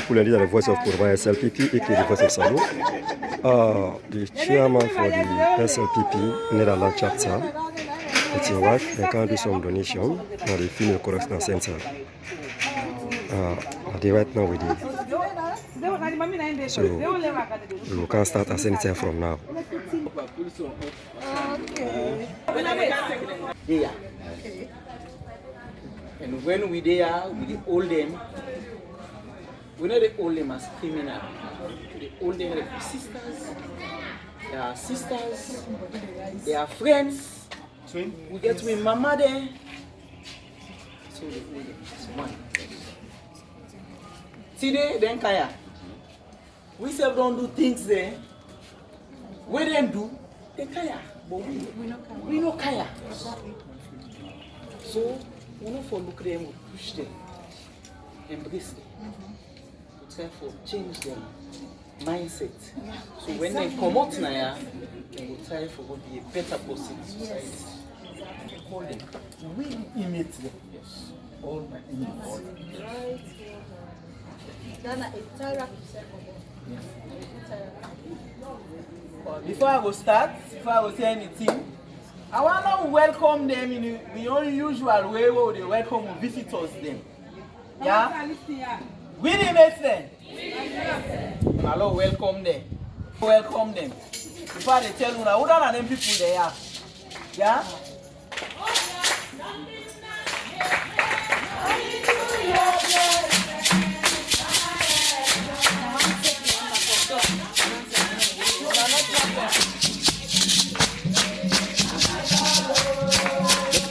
Pulendi, the voice of Kurma SLPP, aka the voice of Salo. The chairman for the SLPP, Netherlands chapter, with your wife, they can do some donation at the Female Correctional Center. They right now with it. So we can start as anytime from now. Okay. There. And when we there, we hold them. We know they hold them as criminal. They hold them like sisters. They are sisters. They are friends. We get with mama there. So they hold them as one. Today, then Kaya. We still don't do things there. We then do, they Kaya. But we know Kaya. So, we don't for look them, we push them, embrace them. We try for change them mindset. So when they come out now, we try for be a better person in society. We call them. We imit them. Yes. All my imits. Right. Before I go start, before I go say anything, I want to welcome them in the unusual way where they welcome visitors them. Yeah? We invite them. Hello, welcome them. Welcome them. Before they tell you now, who are them people they are? Yeah?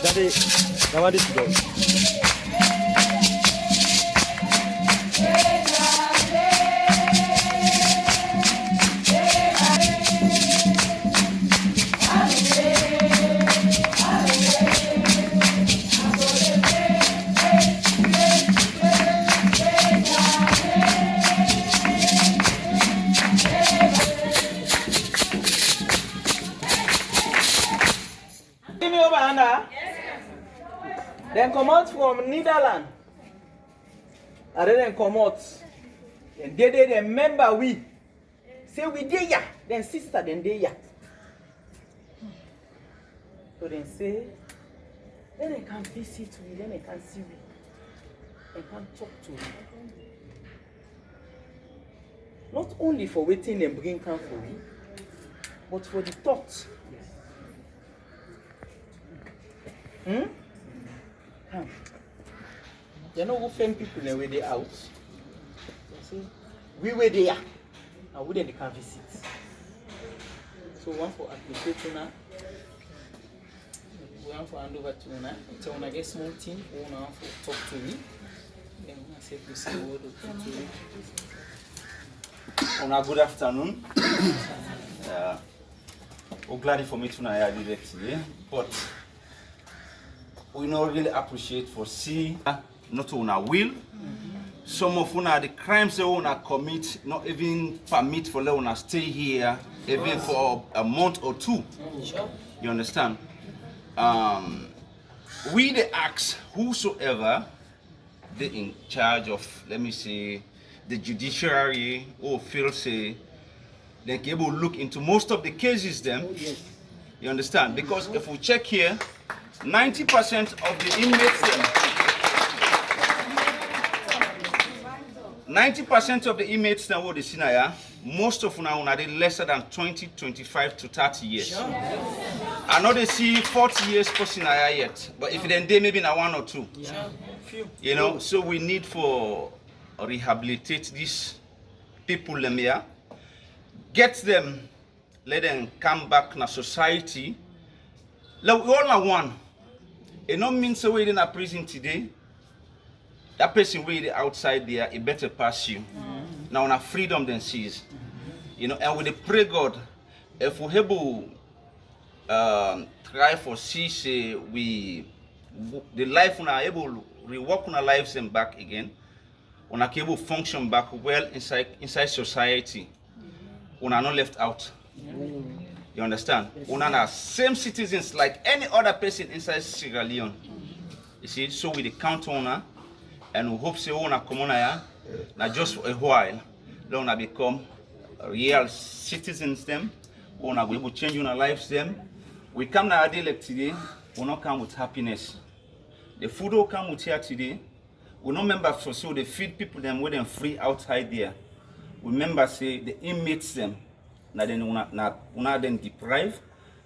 Daddy, I want this to go. Then come out from Netherlands. And then come out. And they remember we. Say we there ya. Then sister then there ya. So then say, then they can visit we, then they can see we. They can talk to we. Not only for waiting and bring come for we, but for the thought. You know who find people when they out? Say, we were there, and we then can visit. So one for appreciate now. One for hand over to now. So when I get small team, one for talk to me. Then I say we say word to On a good afternoon. We're glad for me tonight today, but we not really appreciate for see not on our will. Some of una the crimes they wanna commit, not even permit for them to stay here even for a month or two. You understand? We the ask whosoever they in charge of, let me say, the judiciary or feel say they can able to look into most of the cases them. You understand? Because if we check here, 90% of the inmates them, 90% of the inmates now what they see now, most of them are lesser than 20, 25 to 30 years. Sure. I know they see 40 years person yet, but if then they maybe now 1 or 2. Yeah. You know, so we need for rehabilitate these people them here, get them, let them come back in society. Like all are one. It don't mean so we in a prison today. That person way outside there, it better pass you. Now on a freedom then sees. You know, and we pray God, if we able try for see say we the life we are able to rework on our lives and back again, we are able to function back well inside society. We are not left out. You understand? We are the same citizens like any other person inside Sierra Leone. You see, so we the count on her, and we hope say we come on here Now just for a while, they wanna become real citizens them. We wanna be able to change our lives them. We come now like today, we not come with happiness. The food will come with here today. We not remember so they feed people them with them free outside there. We remember say the inmates them. Now then una then deprive.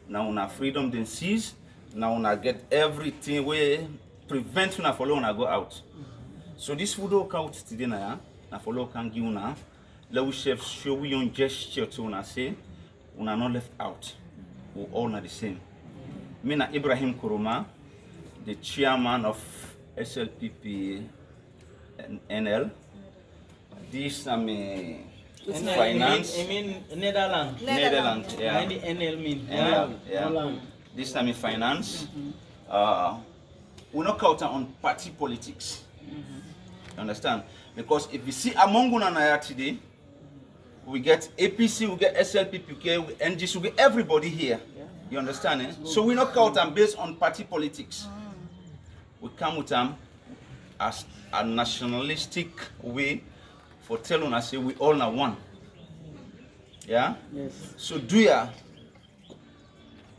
Now una freedom then seize. Now una get everything where prevent una follow una go out. So this food will come out today now. Na follow can give una. Let we chef show we on gesture to una say una not left out. We all are the same. Me na Ibrahim Kuruma, the chairman of SLPP NL. This finance. I mean Netherlands. Netherlands, yeah. And the NL mean. Yeah. This time in finance. We not count on party politics. You understand? Because if you see among Unanaya today, we get APC, we get SLPP, we get NGC, we get everybody here. You understand? Eh? So we not count them based on party politics. We come with them as a nationalistic way for telling us say we all are one. Yeah? Yes. So do ya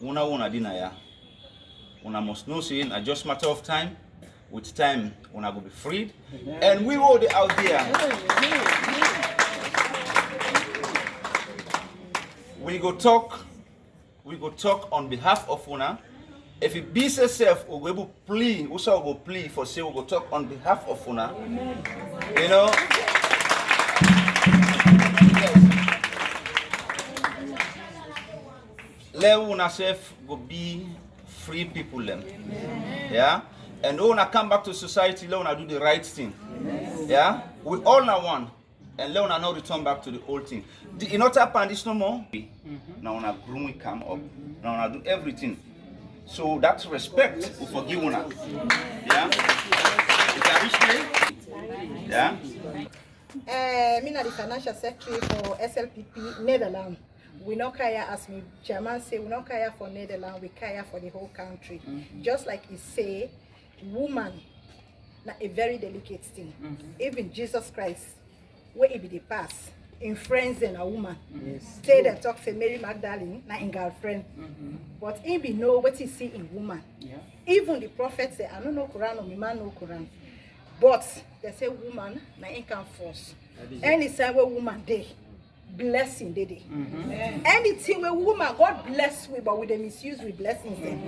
una dina ya. Una must know say it's just matter of time. With time, una go be freed. And we all out there. We go talk on behalf of una. If it be yourself, we go able plea, we shall go plea for say we go talk on behalf of una. You know. Let una self go be free people them. Yeah? And when I come back to society, let una do the right thing. Yeah? We all are one. And let una not return back to the old thing. You not happen this no more. Now una groom we come up. Now una do everything. So that's respect we forgive una. Yeah? You can reach me? Yeah? Me na the financial secretary for SLPP Netherlands. We not care, as my chairman say, we not care for Netherlands, we care for the whole country. Just like he say, woman, na a very delicate thing. Even Jesus Christ, where he be the past, in friends and a woman. Say them talk say Mary Magdalene, na in girlfriend. But he be know what he see in woman. Even the prophet say, I don't know Quran or my man no Quran. But they say woman, na in can force. Any time where woman dey, blessing they dey. Anything where woman God bless we, but with the misuse we blessings them.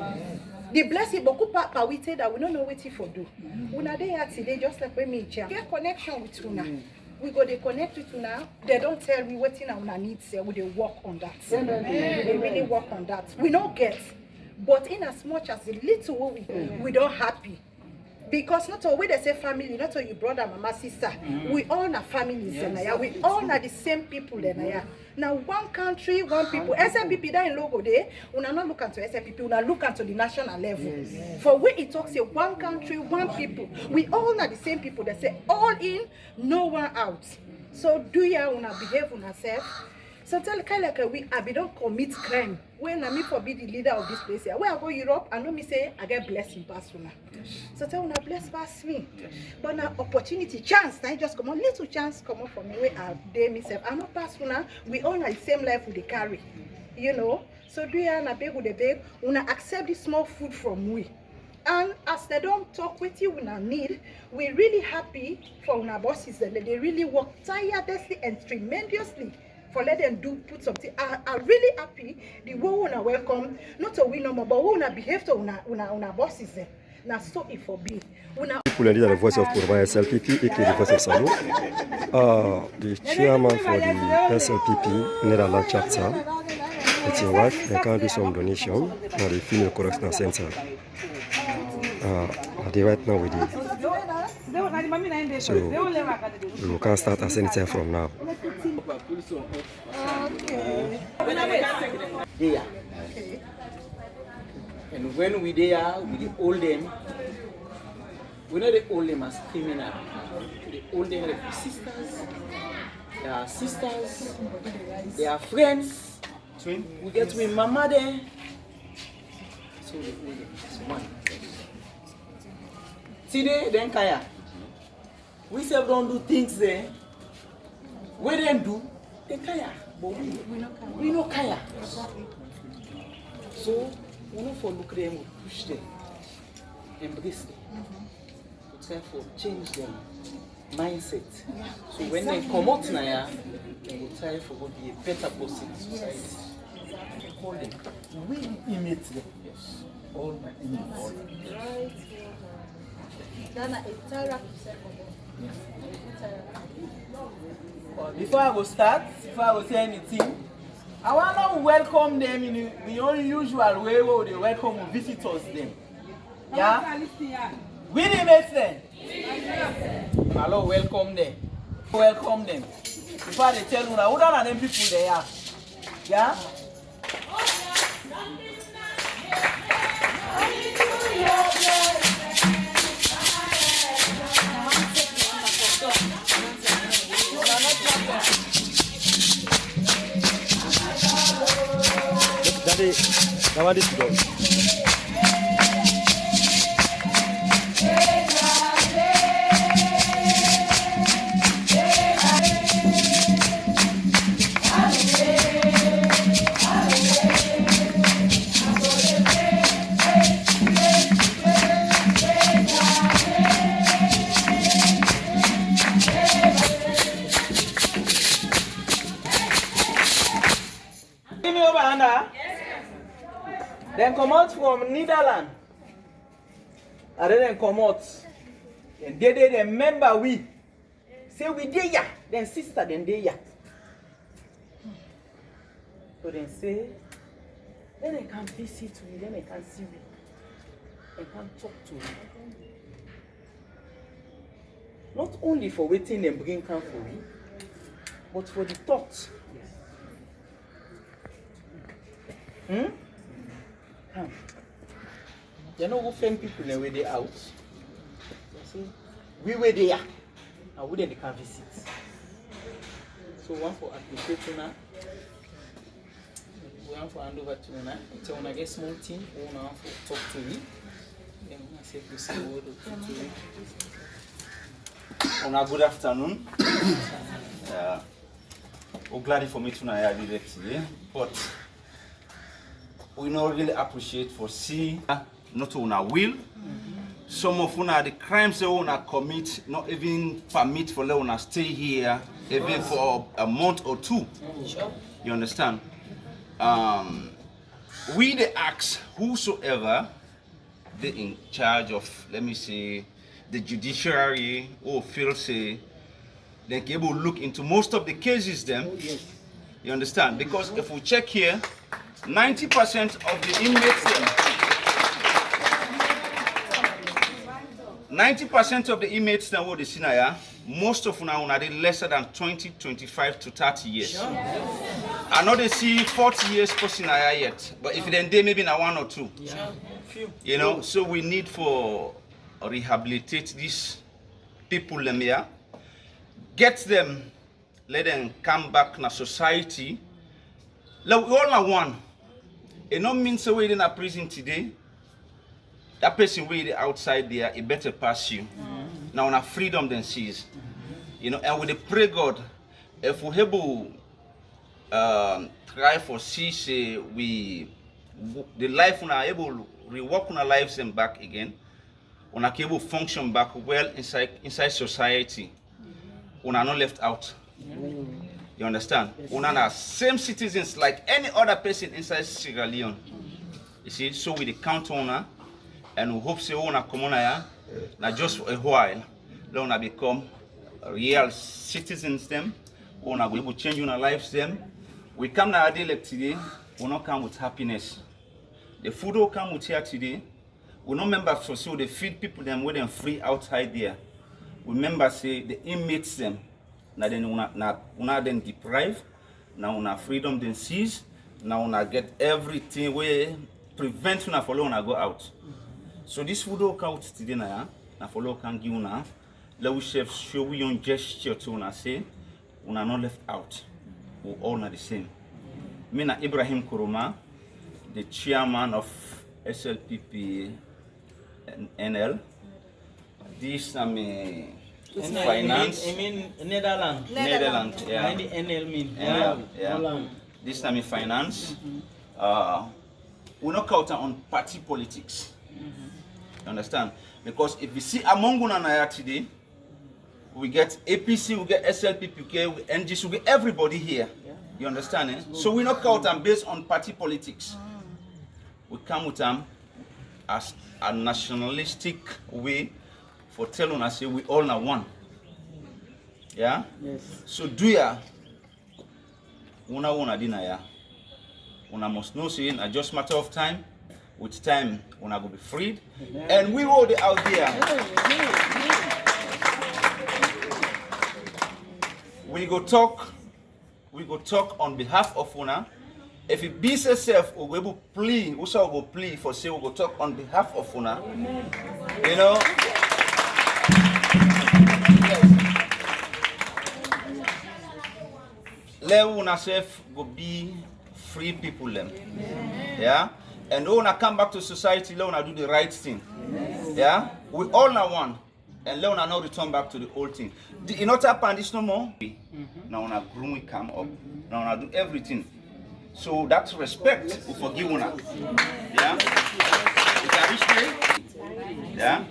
The blessing, but papa we say that we don't know what for do. Una dey here today just like when me jam. Get connection with una. We go they connect with una. They don't tell me what una needs. We they work on that. They really work on that. We don't get, but in as much as the little we don't happy. Because not all we they say family, not all you brother, mama, sister. We all are families, we all are the same people. Now one country, one people. SLPP that in logo there, we not look into SLPP, we look into the national level. For we it talks say one country, one people. We all are the same people. They say all in, no one out. So do ya una behave on ourselves? So tell like we don't commit crime. When I me for be the leader of this place here. When I go Europe, I know me say I get blessing pass una. So tell una bless pass me. But now opportunity, chance, now just come on, little chance come up for me where I day myself. I not pass una. We all are the same life we carry. You know? So do ya na beg with the beg, una accept this small food from we. And as they don't talk with you una need, we're really happy for una bosses that they really work tirelessly and tremendously. For let them do put something. I'm really happy the way una welcome, not to win no more, but una behave to una bosses. Now so it for be. People are the voice of Kuruma SLPP, aka the voice of Salo. The chairman for the SLPP Netherlands chapter, it's your wife, they can do some donation at the Female Correctional Center. They right now with it. So we can start at any time from now. There. And when we there, we hold them. We know they hold them as criminal. They hold them like sisters. They are sisters. They are friends. We get with mama there. So they hold them as one. Today, then Kaya. We self don't do things there. We didn't do. They kaya, but we no kaya. So we no for look them, we push them, embrace them. We try for change them mindset. So when they come out now, they will try for to be a better person in society. Call them. We image them. Yes. All my images. Right. Ghana, a therapy. Before I go start, before I go say anything, I want to welcome them in the unusual way where they welcome visitors them. Yeah? We the Messi. Hello, welcome them. Welcome them. Before they tell you now, who are them people they are? Yeah? Daddy, I want this to go. Give me over, Anna. Then come out from Netherlands. And then come out. And they remember we. Say we dey ya. Then sister then dey ya. So then say, then they can visit we, then they can see we. They can talk to we. Not only for waiting and bring come for we, but for the thought. Come. You know who fame people when they out? You see, we were there. And we then can visit. So one for appreciate you now. One for hand over to you now. Until when I get small team, one for talk to me. Then I say to see what to me. On a good afternoon. We're glad for me tonight today, but we not really appreciate for see not on our will. Some of the crimes they wanna commit, not even permit for them to stay here even for a month or two. You understand? We the ask whosoever they in charge of, let me say, the judiciary or feel say they can able to look into most of the cases them. You understand? Because if we check here, 90% of the inmates them, 90% of the inmates that were the scenario, most of them are lesser than 20, 25 to 30 years. I know they see 40 years per scenario yet, but if then they maybe now 1 or 2. You know, so we need for rehabilitate these people them here, get them, let them come back in society. Like we all are one. It not means so we in a prison today. That person way outside there, it better pass you. Now on a freedom than sees. You know, and we dey pray God, if we able try for see say the life we are able to rework on our lives and back again, we are able to function back well inside society. We are not left out. You understand? We are the same citizens like any other person inside Sierra Leone. You see, so we the count on her, and we hope say we come on here, not just for a while, we become real citizens them. We are able to change our lives them. We come now like today, we not come with happiness. The food will come with here today. We not remember for so they feed people them with them free outside there. We remember say the inmates them. Now then una then deprive, now una freedom then seize, now una get everything where prevent una follow una go out. So this food will count today na follow can give una. Let we show we on gesture to una say una not left out. We all not the same. Me na Ibrahim Kuruma, the chairman of SLPP NL. This na me Finance. I mean Netherlands. Netherlands, yeah. And the NL mean. Yeah. This time in finance. We not count on party politics. You understand? Because if we see among Gunanaya today, we get APC, we get SLPP, we get NGC, we get everybody here. You understand? Eh? So we not count them based on party politics. We come with them as a nationalistic way for telling us we all are one. Yeah? Yes. So do ya una dina ya. Una must know saying a just matter of time. With time una go be freed. And we all out there. We go talk on behalf of una. If it be yourself, we will plea, we shall go plea for say we go talk on behalf of una. You know. Let una self go be free people them. Yeah? And when I come back to society, let una do the right thing. Yeah? We all are one. And let una not return back to the old thing. In order to this no more. Now una groom we come up. Now una do everything. So that's respect we forgive una. Yeah? Is that respect? Yeah?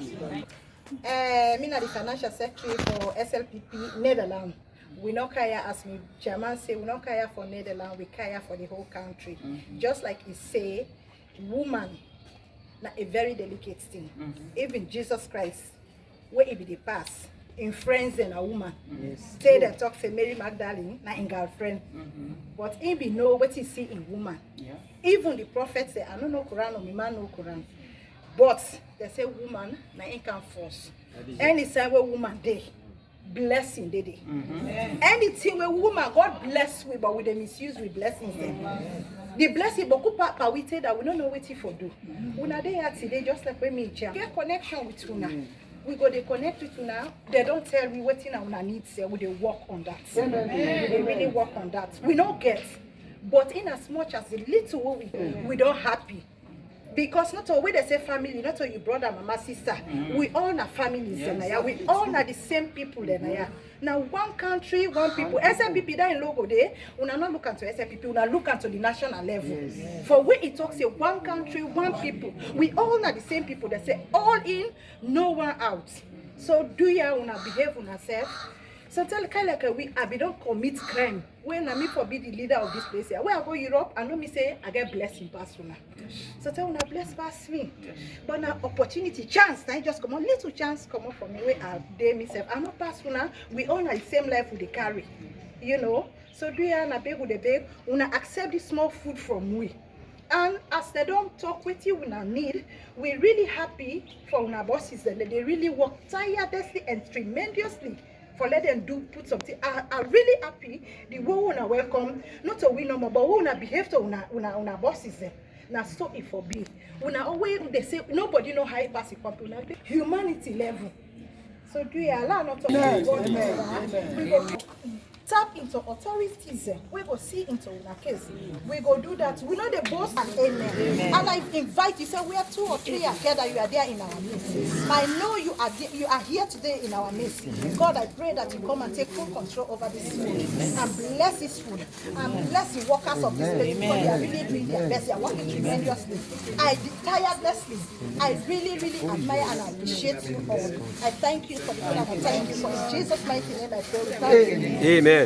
I'm the financial secretary for SLPP Netherlands. We not care, as my chairman say, we not care for Netherlands, we care for the whole country. Just like he say, woman, na a very delicate thing. Even Jesus Christ, where he be the pass, in friends and a woman. Say they talk say Mary Magdalene, na in girlfriend. But he be know what he see in woman. Even the prophet say, I don't know Quran or my man know Quran. But they say woman, na in can force. Any time where woman they. Blessing they dey. Anything where woman God bless we, but with the misuse we blessings them. The blessing but we say that we don't know what for do. Una dey here today just like when me jam. Get connection with una. We go they connect with una. They don't tell me what in una needs say. We they work on that. They really work on that. We don't get, but in as much as the little we don't happy. Because not all they say family, not all you brother, mama, sister. We all are families, yes. We all are the same people. Now one country, one people. SLPP that in logo there, we are not looking to SLPP, we are looking to the national level. For where it talks say one country, one people. We all are the same people. They say all in, no one out. So do you wanna behave on yourself? So tell like we don't commit crime. When I for be the leader of this place here, when I go Europe, I know me say I get blessing pass una. So tell una bless pass me. But now opportunity, chance, I just come on, little chance come up for me where I day myself. I'm not pass una. We all are the same life with the carry, you know. So do you na beg with the beg? Una accept this small food from we. And as they don't talk with you, una need, we're really happy for una bosses and they really work tirelessly and tremendously. For let them do put something. I'm really happy the way una welcome, not to win no more, but una behave to una bosses. Now so it for be. Una always they say nobody know how it pass it humanity level. So do you allow not to tap into authorities, we go see into una case. We go do that. We know the boss and amen. And I invite you, say we are 2 or 3 are here that you are there in our midst. I know you are here today in our midst. God, I pray that you come and take full control over this food and bless this food and bless the workers of this place because they are really doing their best. They are working tremendously. Tirelessly. I really, really admire and appreciate you all. I thank you for the food and I thank you for in Jesus' mighty name. I pray. Amen.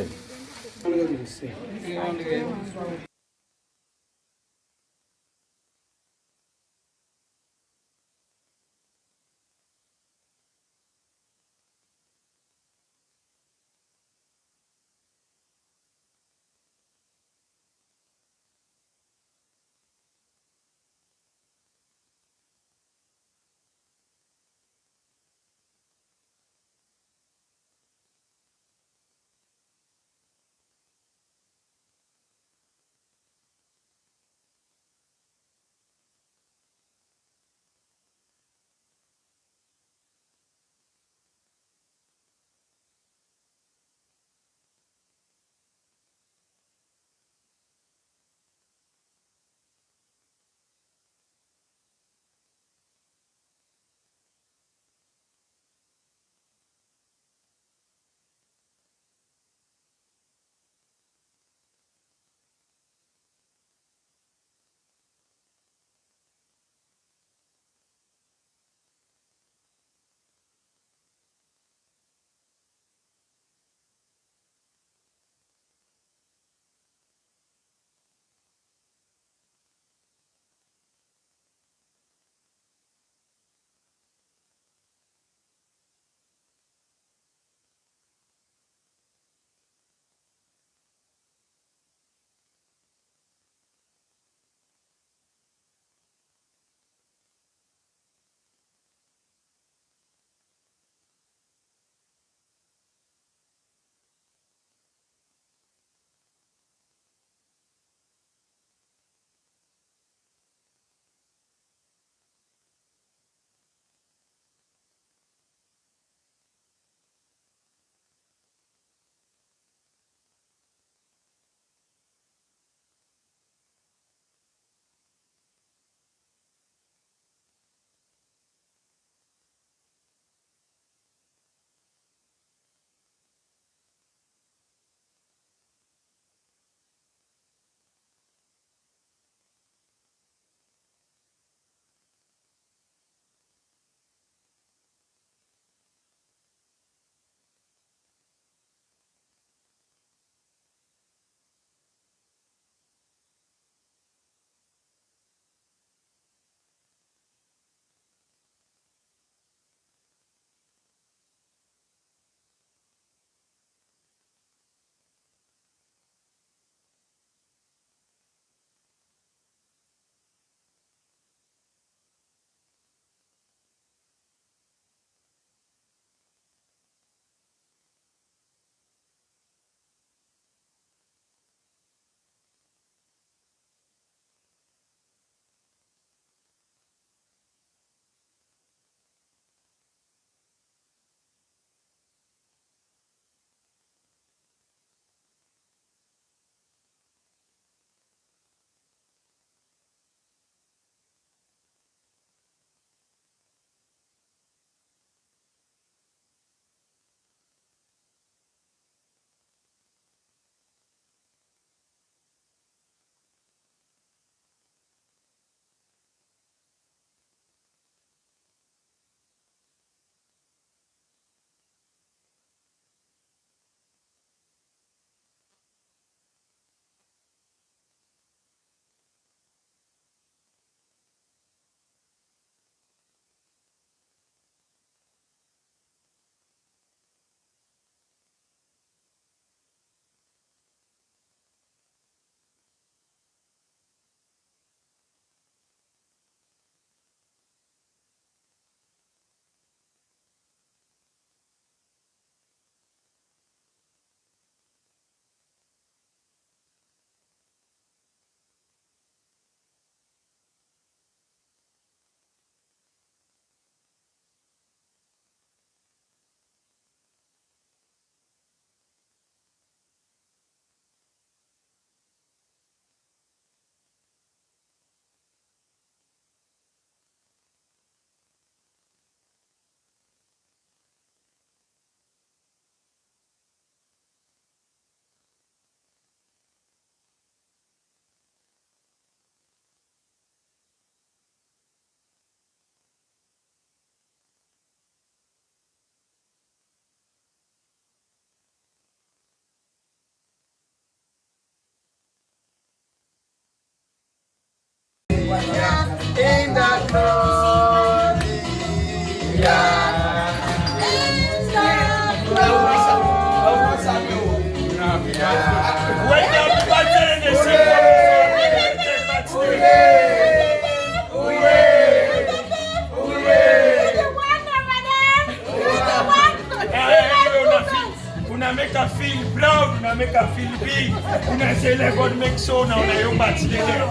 make her feel big. When I say let God make so now, na your birthday there.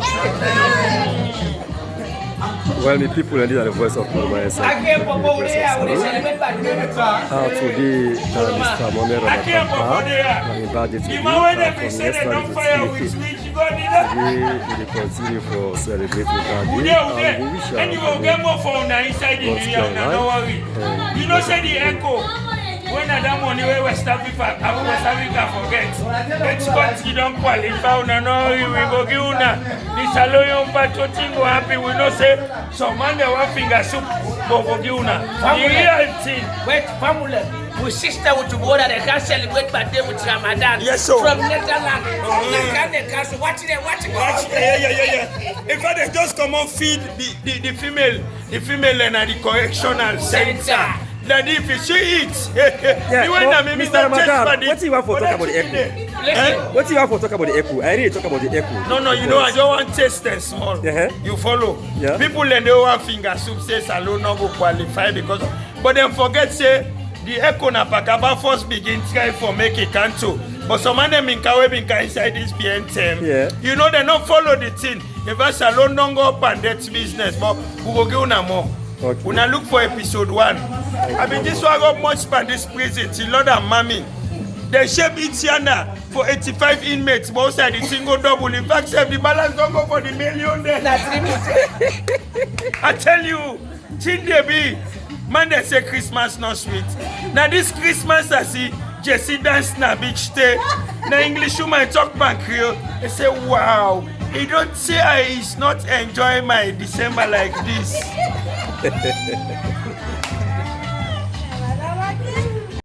Well, the people and these are the voice of Kuruma SLPP. Again, Popo, we celebrate by the Today, Mr. Mohamed Ramadan and invited to Even when they from say they yesterday don't to fire with today. switch, you got it. Today, we continue for celebrating that day, and we wish And you will get more phone now inside the God's area, plan, don't worry. You know, say the echo. When that money where West Africa, West Africa forget. Let's country don't qualify, no, we go give una. The Saloyon Patrioting go happy, we know say, some man they want finger soup, but go give una. The real thing. Wait, family. We sister with your brother, they can celebrate birthday with Ramadan. Yes, sir. From Netherlands. They can watch it. Yeah. In fact, they just come on feed the female and the correctional center. That if you see it, Yeah, Mr. Ramadan, what do you want for talk about the Listen. What do you want for talk about the echo? I really talk about the echo. No, you know, I don't want taste them small. You follow? Yeah. People and they want finger soup say Salon not go qualify because but then forget say the echo na pakaba first begin try for make a canto. But some of them in Kawebinka inside this BN10. Yeah. You know they not follow the thing. If I Salon don't go up and that's business, but we will give una more. Okay. When I look for episode 1, I mean this one got much span this prison till Lord and Mommy. They shape Itiana for 85 inmates, but outside the single double. In fact, if the balance don't go for the million there. I tell you, Chinde be, man they say Christmas not sweet. Now this Christmas I see Jesse dance na beach day. Now English woman talk back Creole. They say wow. He don't say I is not enjoying my December like this.